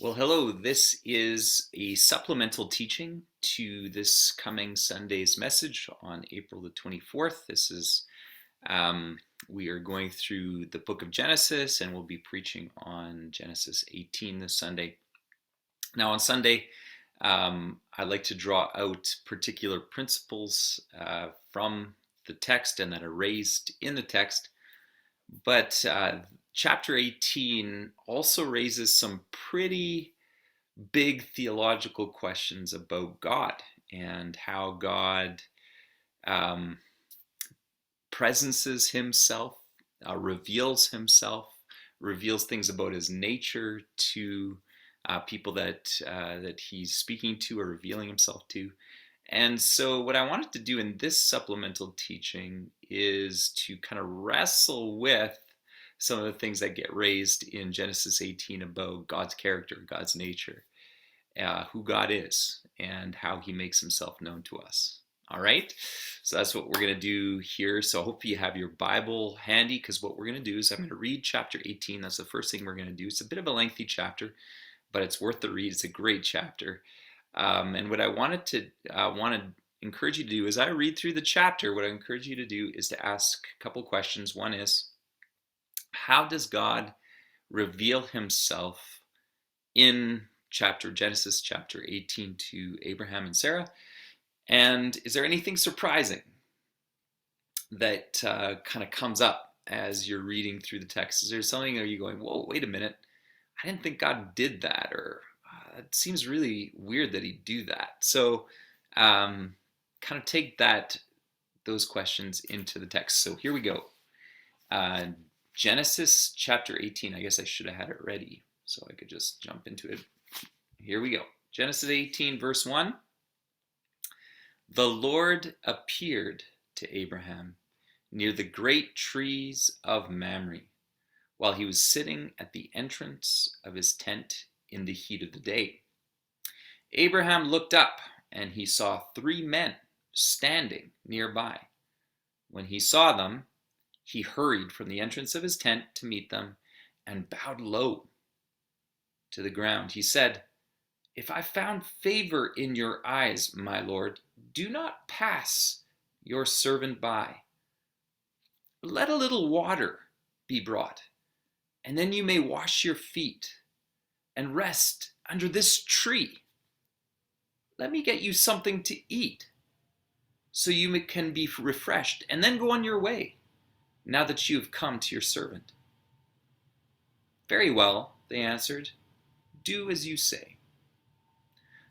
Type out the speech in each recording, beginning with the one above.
Well, hello. This is a supplemental teaching to this coming Sunday's message on April the 24th. Um, we are going through the book of Genesis and we'll be preaching on Genesis 18 this Sunday. Now, on Sunday, I like to draw out particular principles from the text and that are raised in the text. But chapter 18 also raises some pretty big theological questions about God and how God um, presences himself, reveals things about his nature to people that he's speaking to or revealing himself to. And so, what I wanted to do in this supplemental teaching is to kind of wrestle with some of the things that get raised in Genesis 18 about God's character, God's nature, who God is, and how he makes himself known to us. All right, so that's what we're going to do here. So I hope you have your Bible handy, because what we're going to do is I'm going to read chapter 18. That's the first thing we're going to do. It's a bit of a lengthy chapter, but it's worth the read. It's a great chapter. And what I want to encourage you to do, as I read through the chapter, what I encourage you to do is to ask a couple questions. One is, how does God reveal himself in Genesis chapter 18 to Abraham and Sarah? And is there anything surprising that kind of comes up as you're reading through the text? Is there something that you're going, whoa, wait a minute, I didn't think God did that, or it seems really weird that he'd do that. So kind of take those questions into the text. So here we go. Genesis chapter 18. I guess I should have had it ready so I could just jump into it. Here we go. Genesis 18, verse 1. The Lord appeared to Abraham near the great trees of Mamre, while he was sitting at the entrance of his tent in the heat of the day. Abraham looked up, and he saw 3 men standing nearby. When he saw them, he hurried from the entrance of his tent to meet them and bowed low to the ground. He said, "If I found favor in your eyes, my Lord, do not pass your servant by. Let a little water be brought, and then you may wash your feet and rest under this tree. Let me get you something to eat so you can be refreshed, and then go on your way, now that you have come to your servant." "Very well," they answered, "do as you say."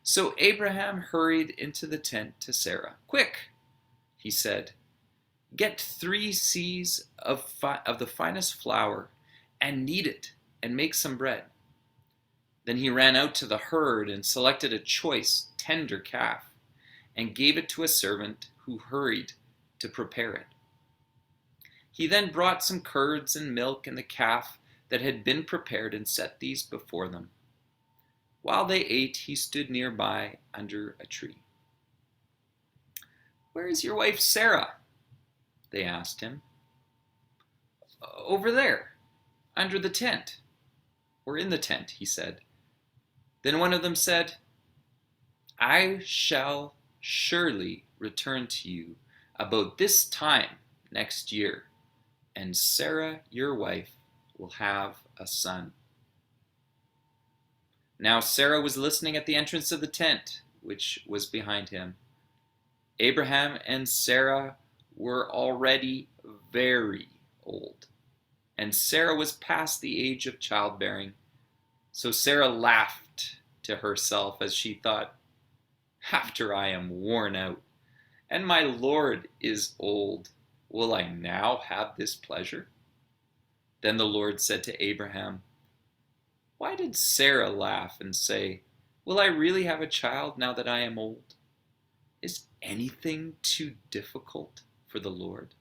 So Abraham hurried into the tent to Sarah. "Quick," he said, "get 3 seahs of the finest flour and knead it and make some bread." Then he ran out to the herd and selected a choice, tender calf and gave it to a servant who hurried to prepare it. He then brought some curds and milk and the calf that had been prepared and set these before them. While they ate, he stood nearby under a tree. "Where is your wife Sarah?" they asked him. "Over there, under the tent, or in the tent," he said. Then one of them said, "I shall surely return to you about this time next year, and Sarah, your wife, will have a son." Now Sarah was listening at the entrance of the tent, which was behind him. Abraham and Sarah were already very old, and Sarah was past the age of childbearing. So Sarah laughed to herself as she thought, "After I am worn out, and my Lord is old, will I now have this pleasure?" Then the Lord said to Abraham, "Why did Sarah laugh and say, 'Will I really have a child now that I am old?' Is anything too difficult for the Lord?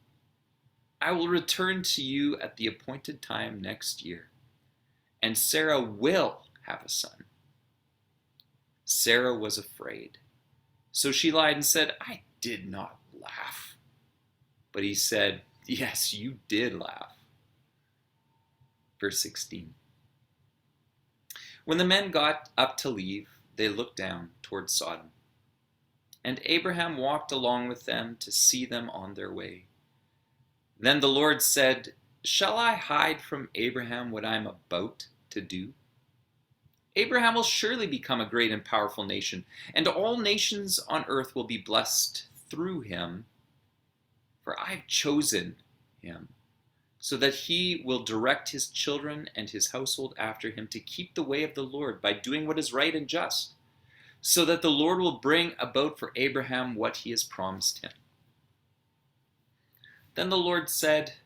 I will return to you at the appointed time next year, and Sarah will have a son." Sarah was afraid, so she lied and said, "I did not laugh." But he said, "Yes, you did laugh." Verse 16. When the men got up to leave, they looked down toward Sodom. And Abraham walked along with them to see them on their way. Then the Lord said, "Shall I hide from Abraham what I am about to do? Abraham will surely become a great and powerful nation, and all nations on earth will be blessed through him. For I've chosen him, so that he will direct his children and his household after him to keep the way of the Lord by doing what is right and just, so that the Lord will bring about for Abraham what he has promised him." Then the Lord said,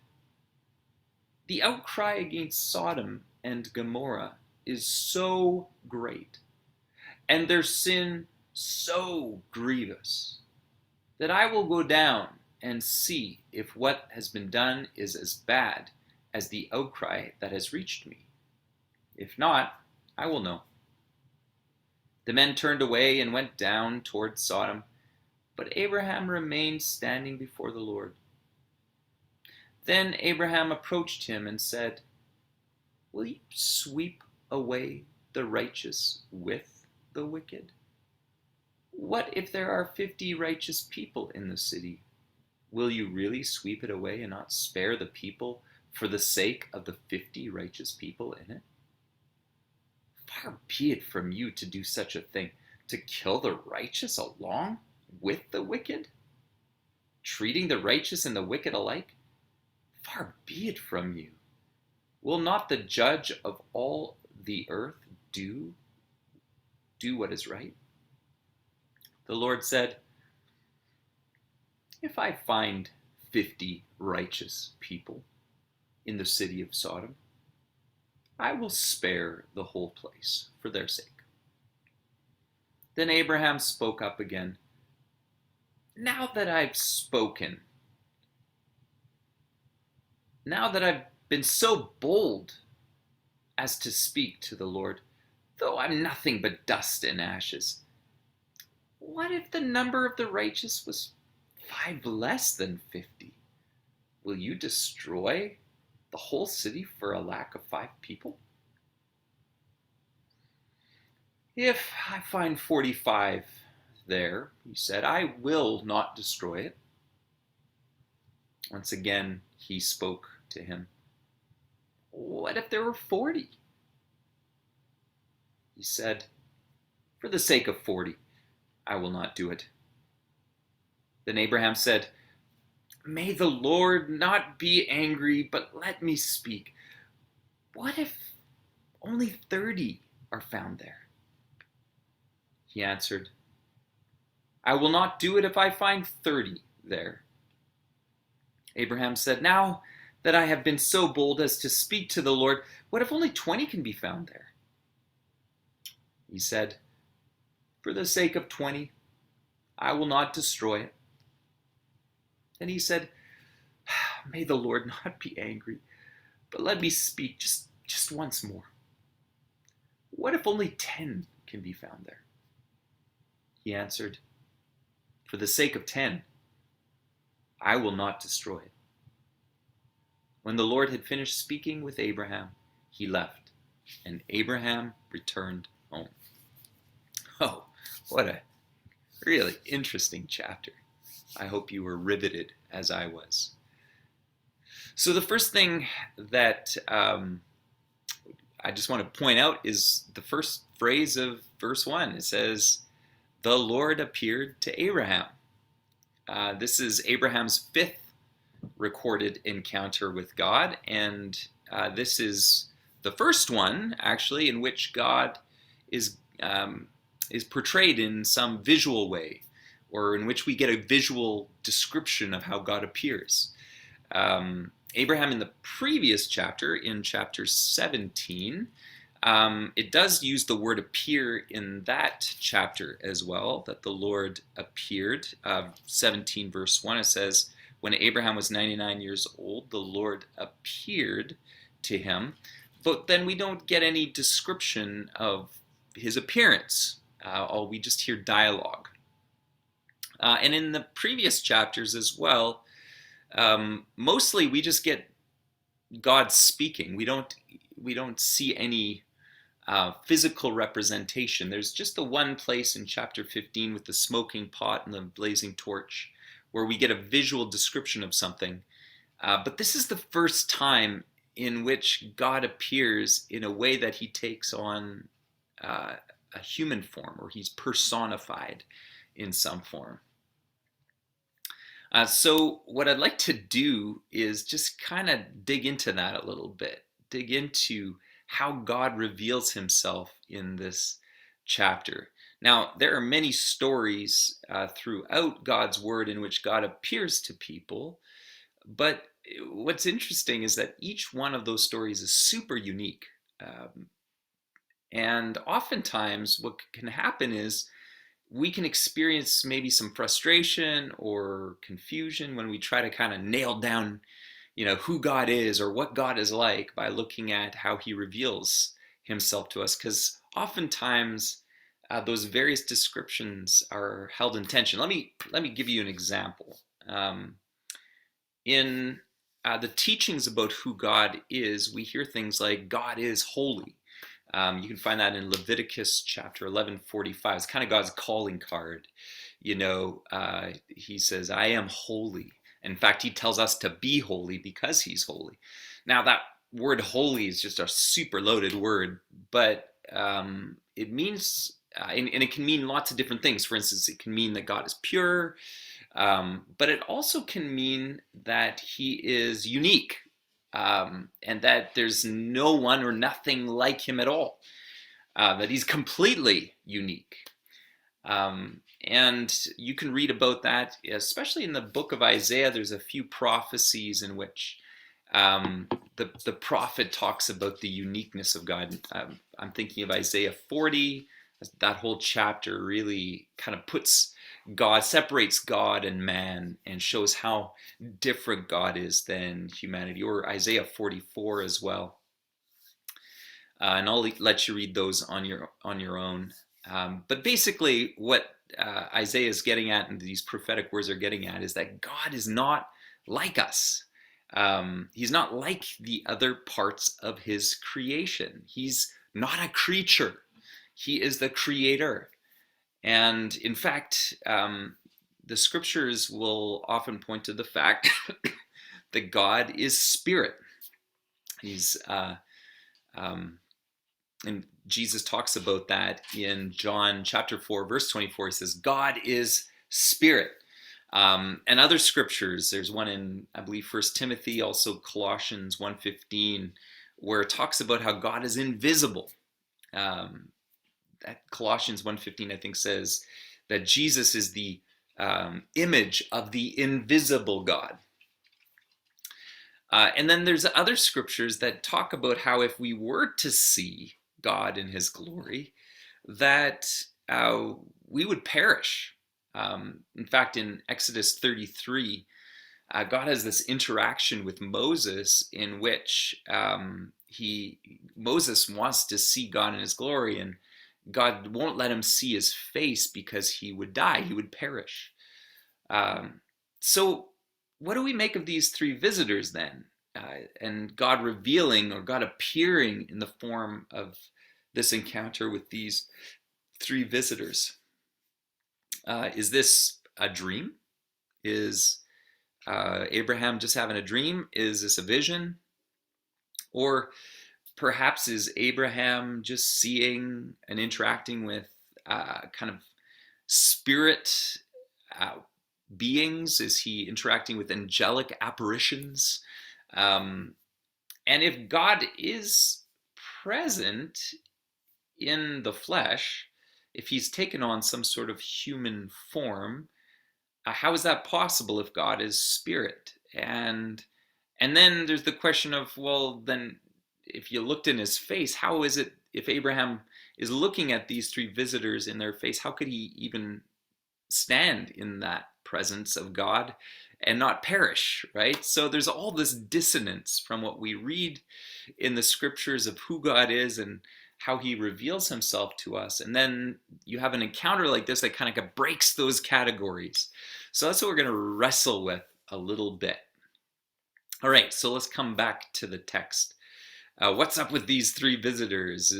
"The outcry against Sodom and Gomorrah is so great, and their sin so grievous, that I will go down and see if what has been done is as bad as the outcry that has reached me. If not, I will know." The men turned away and went down toward Sodom, but Abraham remained standing before the Lord. Then Abraham approached him and said, "Will you sweep away the righteous with the wicked? What if there are 50 righteous people in the city? Will you really sweep it away and not spare the people for the sake of the 50 righteous people in it? Far be it from you to do such a thing, to kill the righteous along with the wicked, treating the righteous and the wicked alike. Far be it from you. Will not the judge of all the earth do what is right?" The Lord said, "If I find 50 righteous people in the city of Sodom, I will spare the whole place for their sake." Then Abraham spoke up again. Now that I've been so bold as to speak to the Lord, though I'm nothing but dust and ashes, what if the number of the righteous was 5 less than 50? Will you destroy the whole city for a lack of 5 people? If I find 45 there, he said, I will not destroy it. Once again, he spoke to him. What if there were 40? He said, for the sake of 40, I will not do it. Then Abraham said, may the Lord not be angry, but let me speak. What if only 30 are found there? He answered, I will not do it if I find 30 there. Abraham said, now that I have been so bold as to speak to the Lord, what if only 20 can be found there? He said, for the sake of 20, I will not destroy it. Then he said, may the Lord not be angry, but let me speak just once more. What if only 10 can be found there? He answered, for the sake of 10, I will not destroy it. When the Lord had finished speaking with Abraham, he left, and Abraham returned home. Oh, what a really interesting chapter. I hope you were riveted as I was. So the first thing that I just want to point out is the first phrase of verse 1. It says, the Lord appeared to Abraham. This is Abraham's 5th recorded encounter with God, and this is the first one, actually, in which God is portrayed in some visual way, or in which we get a visual description of how God appears. Abraham, in the previous chapter, in chapter 17, it does use the word appear in that chapter as well, that the Lord appeared. 17 verse 1, it says, when Abraham was 99 years old, the Lord appeared to him. But then we don't get any description of his appearance. We just hear dialogue. And in the previous chapters as well, mostly we just get God speaking. We don't see any physical representation. There's just the one place in chapter 15 with the smoking pot and the blazing torch where we get a visual description of something. But this is the first time in which God appears in a way that he takes on a human form, or he's personified in some form. So what I'd like to do is just kind of dig into that a little bit, dig into how God reveals himself in this chapter. Now, there are many stories throughout God's word in which God appears to people, but what's interesting is that each one of those stories is super unique. And oftentimes what can happen is we can experience maybe some frustration or confusion when we try to kind of nail down, who God is or what God is like by looking at how he reveals himself to us. Because oftentimes those various descriptions are held in tension. Let me give you an example. In the teachings about who God is, we hear things like God is holy. You can find that in Leviticus chapter 11:45. It's kind of God's calling card. He says, I am holy. In fact, he tells us to be holy because he's holy. Now, that word holy is just a super loaded word, but it means, and it can mean lots of different things. For instance, it can mean that God is pure, but it also can mean that he is unique. And that there's no one or nothing like him at all, that he's completely unique. And you can read about that, especially in the book of Isaiah. There's a few prophecies in which the prophet talks about the uniqueness of God. I'm thinking of Isaiah 40. That whole chapter really kind of separates God and man and shows how different God is than humanity, or Isaiah 44 as well. And I'll let you read those on your own. But basically what Isaiah is getting at, and these prophetic words are getting at, is that God is not like us. He's not like the other parts of his creation. He's not a creature. He is the creator. And in fact, the scriptures will often point to the fact that God is spirit. And Jesus talks about that in John chapter 4, verse 24. He says, God is spirit. And other scriptures, there's one in, I believe, 1 Timothy, also Colossians 1:15, where it talks about how God is invisible. That Colossians 1:15, I think, says that Jesus is the image of the invisible God. And then there's other scriptures that talk about how if we were to see God in his glory, that we would perish. In fact, in Exodus 33, God has this interaction with Moses in which Moses wants to see God in his glory, and God won't let him see his face because he would die, he would perish. So what do we make of these three visitors then? And God revealing, or God appearing in the form of this encounter with these three visitors. Is this a dream? Is Abraham just having a dream? Is this a vision? Or perhaps is Abraham just seeing and interacting with kind of spirit beings? Is he interacting with angelic apparitions? And if God is present in the flesh, if he's taken on some sort of human form, how is that possible if God is spirit? And then there's the question of, well, then if you looked in his face, how is it, if Abraham is looking at these three visitors in their face, how could he even stand in that presence of God and not perish, right? So there's all this dissonance from what we read in the scriptures of who God is and how he reveals himself to us. And then you have an encounter like this that kind of breaks those categories. So that's what we're going to wrestle with a little bit. All right, so let's come back to the text. What's up with these three visitors?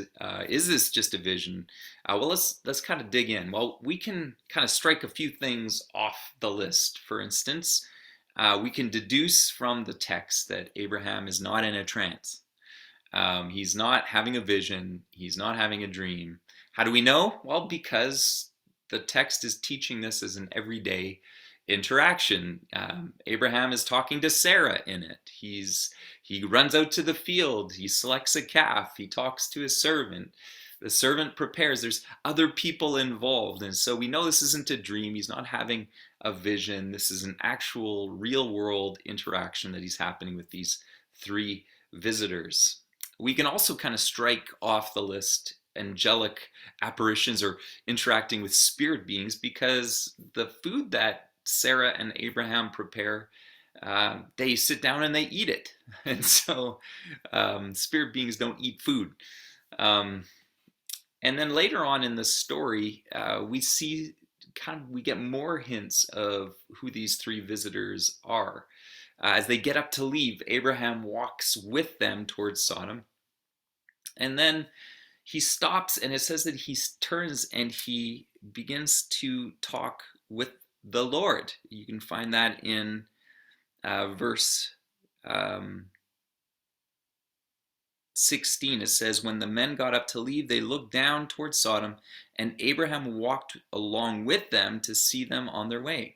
Is this just a vision? Well, let's kind of dig in. Well, we can kind of strike a few things off the list. For instance, we can deduce from the text that Abraham is not in a trance. He's not having a vision. He's not having a dream. How do we know? Well, because the text is teaching this as an everyday interaction. Abraham is talking to Sarah in it. He runs out to the field. He selects a calf. He talks to his servant. The servant prepares. There's other people involved. And so we know this isn't a dream. He's not having a vision. This is an actual real world interaction that he's happening with these three visitors. We can also kind of strike off the list angelic apparitions or interacting with spirit beings, because the food that Sarah and Abraham prepare, they sit down and they eat it. And so spirit beings don't eat food. And then later on in the story, we see we get more hints of who these three visitors are. As they get up to leave, Abraham walks with them towards Sodom. And then he stops, and it says that he turns and he begins to talk with the Lord. You can find that in verse 16. It says, when the men got up to leave, they looked down towards Sodom, and Abraham walked along with them to see them on their way.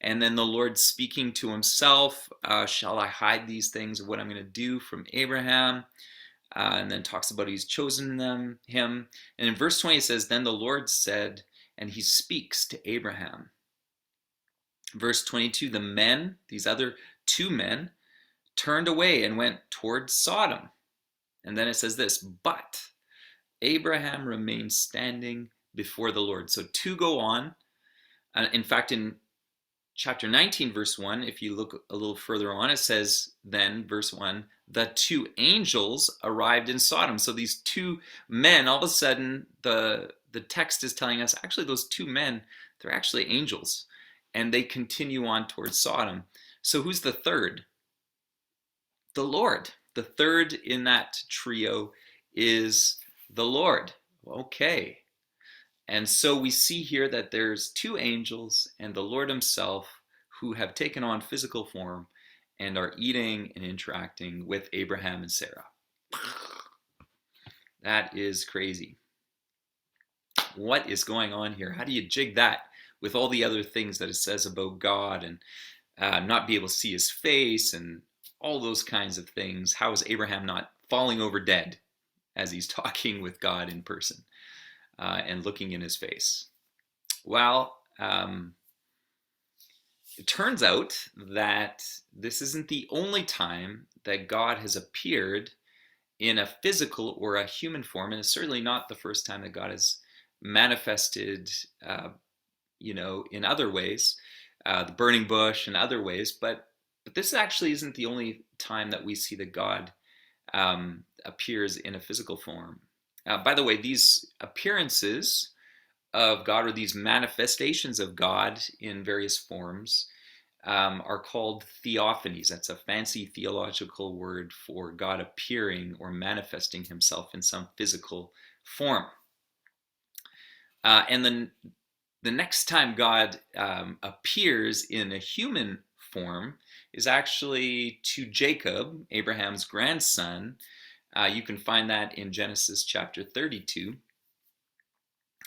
And then the Lord speaking to himself, shall I hide these things of what I'm going to do from Abraham? And then talks about he's chosen him. And in verse 20 it says, then the Lord said, and he speaks to Abraham. Verse 22, the men, these other two men, turned away and went towards Sodom. And then it says this, but Abraham remained standing before the Lord. So two go on. In fact, in chapter 19, verse 1, if you look a little further on, it says then, verse 1, the two angels arrived in Sodom. So these two men, all of a sudden, the text is telling us, actually, those two men, they're actually angels. And they continue on towards Sodom. So who's the third? The Lord. The third in that trio is the Lord. Okay. And so we see here that there's two angels and the Lord himself who have taken on physical form and are eating and interacting with Abraham and Sarah. That is crazy. What is going on here? How do you jig that with all the other things that it says about God and not be able to see his face and all those kinds of things? How is Abraham not falling over dead as he's talking with God in person? And looking in his face? Well, it turns out that this isn't the only time that God has appeared in a physical or a human form, and it's certainly not the first time that God has manifested, in other ways, the burning bush and other ways. But this actually isn't the only time that we see that God appears in a physical form. By the way, these appearances of God, or these manifestations of God in various forms, are called theophanies. That's a fancy theological word for God appearing or manifesting himself in some physical form. And then the next time God appears in a human form is actually to Jacob, Abraham's grandson. You can find that in Genesis chapter 32.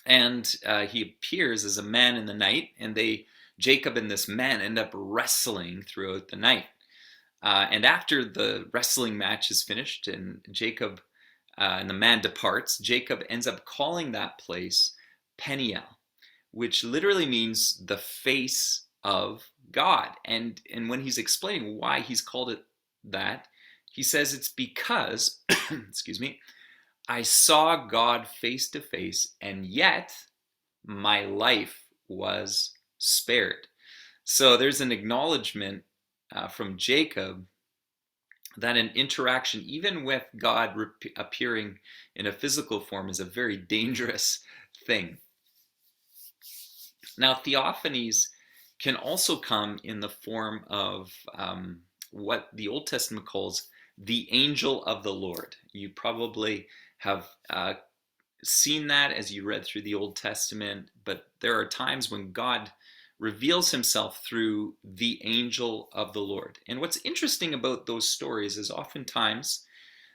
And he appears as a man in the night, and Jacob and this man end up wrestling throughout the night. And after the wrestling match is finished and Jacob and the man departs, Jacob ends up calling that place Peniel, which literally means the face of God. And when he's explaining why he's called it that, he says it's because, excuse me, I saw God face to face, and yet my life was spared. So there's an acknowledgement from Jacob that an interaction, even with God appearing in a physical form, is a very dangerous thing. Now, theophanies can also come in the form of what the Old Testament calls the angel of the Lord. You probably have seen that as you read through the Old Testament, but there are times when God reveals himself through the angel of the Lord. And what's interesting about those stories is oftentimes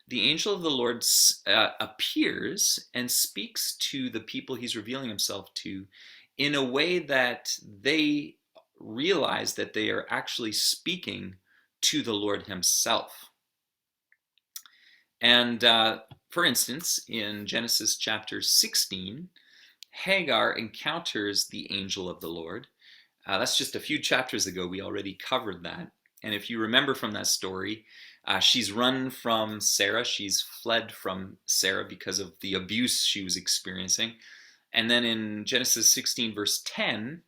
the angel of the Lord appears and speaks to the people he's revealing himself to in a way that they realize that they are actually speaking to the Lord himself. And for instance, in Genesis chapter 16, Hagar encounters the angel of the Lord. That's just a few chapters ago. We already covered that. And if you remember from that story, she's run from Sarah. She's fled from Sarah because of the abuse she was experiencing. And then in Genesis 16, verse 10,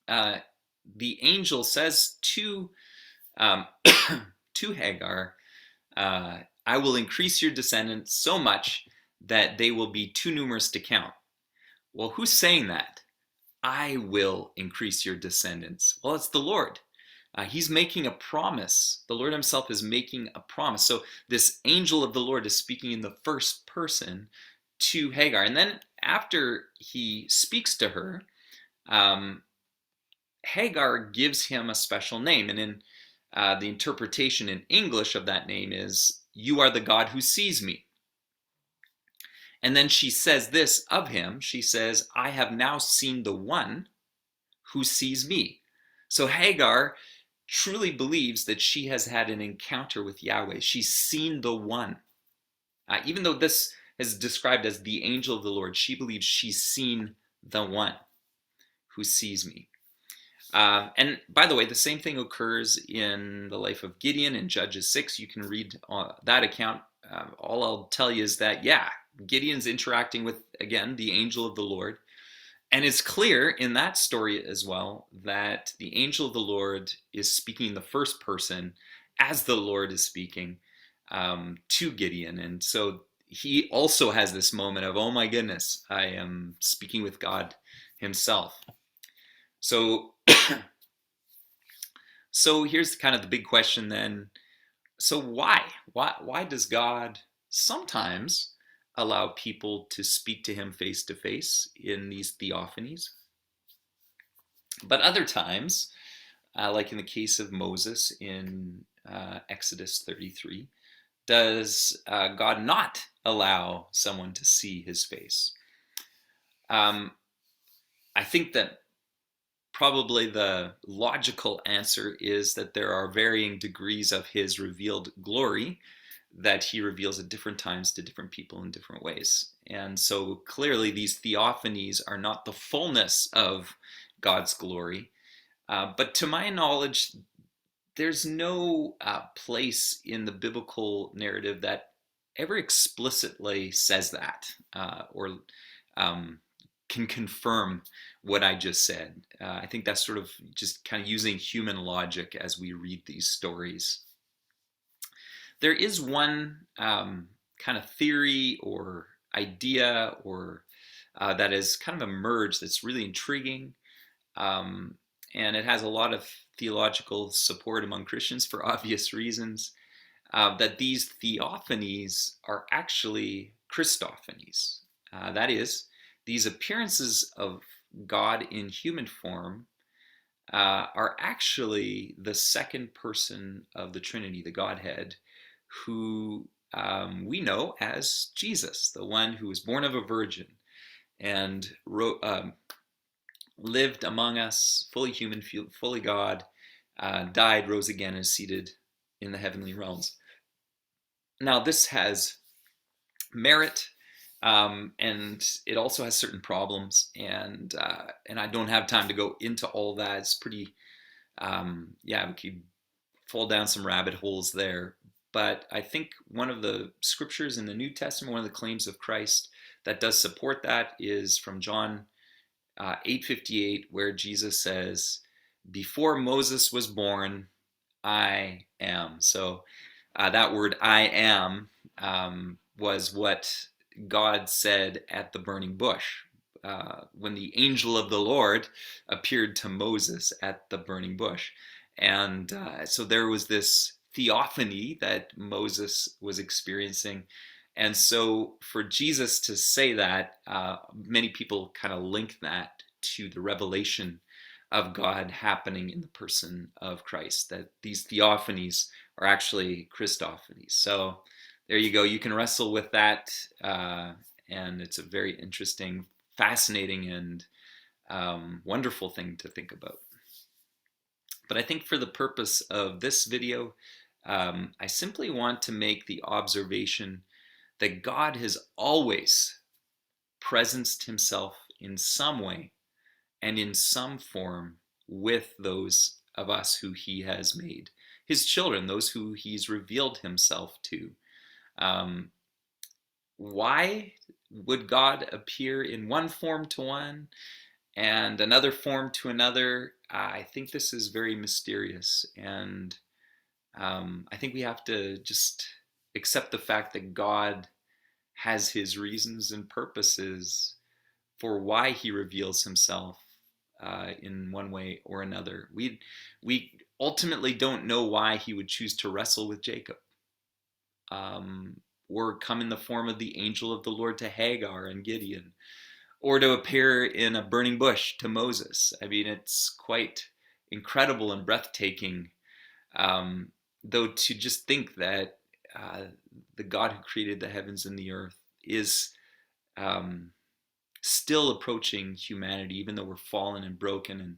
the angel says to to Hagar, I will increase your descendants so much that they will be too numerous to count. Well, who's saying that? I will increase your descendants. Well, it's the Lord. He's making a promise. The Lord himself is making a promise. So this angel of the Lord is speaking in the first person to Hagar. And then after he speaks to her, Hagar gives him a special name. And in the interpretation in English of that name is, you are the God who sees me. And then she says this of him. She says, I have now seen the one who sees me. So Hagar truly believes that she has had an encounter with Yahweh. She's seen the one. Even though this is described as the angel of the Lord, she believes she's seen the one who sees me. And by the way, the same thing occurs in the life of Gideon in Judges 6. You can read that account. All I'll tell you is that, Gideon's interacting with, again, the angel of the Lord. And it's clear in that story as well that the angel of the Lord is speaking in the first person as the Lord is speaking to Gideon. And so he also has this moment of, oh my goodness, I am speaking with God himself. So, so here's kind of the big question then. So why does God sometimes allow people to speak to him face to face in these theophanies? But other times, like in the case of Moses in Exodus 33, does God not allow someone to see his face? I think that probably the logical answer is that there are varying degrees of his revealed glory that he reveals at different times to different people in different ways. And so clearly these theophanies are not the fullness of God's glory. But to my knowledge, there's no place in the biblical narrative that ever explicitly says that or can confirm what I just said. I think that's sort of just kind of using human logic as we read these stories. There is one kind of theory or idea or that has kind of emerged that's really intriguing. And it has a lot of theological support among Christians for obvious reasons, that these theophanies are actually Christophanies. That is, these appearances of God in human form are actually the second person of the Trinity, the Godhead, who we know as Jesus, the one who was born of a virgin and lived among us, fully human, fully God, died, rose again, and is seated in the heavenly realms. Now, this has merit, and it also has certain problems, and I don't have time to go into all that. It's pretty, we could fall down some rabbit holes there. But I think one of the scriptures in the New Testament, one of the claims of Christ that does support that is from John 8:58, where Jesus says, before Moses was born, I am. So that word I am was what God said at the burning bush when the angel of the Lord appeared to Moses at the burning bush. And so there was this theophany that Moses was experiencing. And so for Jesus to say that, many people kind of link that to the revelation of God happening in the person of Christ, that these theophanies are actually Christophanies. So there you go. You can wrestle with that, and it's a very interesting, fascinating, and wonderful thing to think about. But I think for the purpose of this video, I simply want to make the observation that God has always presenced himself in some way and in some form with those of us who he has made his children, those who he's revealed himself to. Why would God appear in one form to one and another form to another? I think this is very mysterious, and I think we have to just accept the fact that God has his reasons and purposes for why he reveals himself in one way or another. We ultimately don't know why he would choose to wrestle with Jacob, or come in the form of the angel of the Lord to Hagar and Gideon, or to appear in a burning bush to Moses. I mean, it's quite incredible and breathtaking, though, to just think that the God who created the heavens and the earth is still approaching humanity, even though we're fallen and broken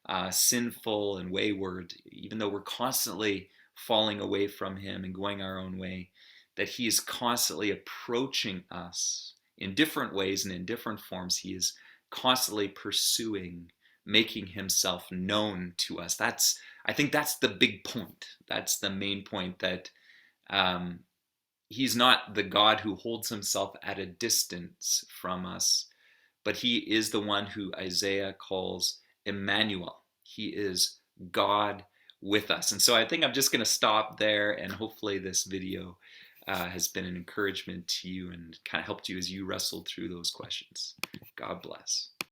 and sinful and wayward, even though we're constantly falling away from him and going our own way, that he is constantly approaching us in different ways and in different forms. He is constantly pursuing, making himself known to us. I think that's the big point. That's the main point, that he's not the God who holds himself at a distance from us, but he is the one who Isaiah calls Emmanuel. He is God with us. And so I think I'm just going to stop there, and hopefully this video has been an encouragement to you and kind of helped you as you wrestled through those questions. God bless.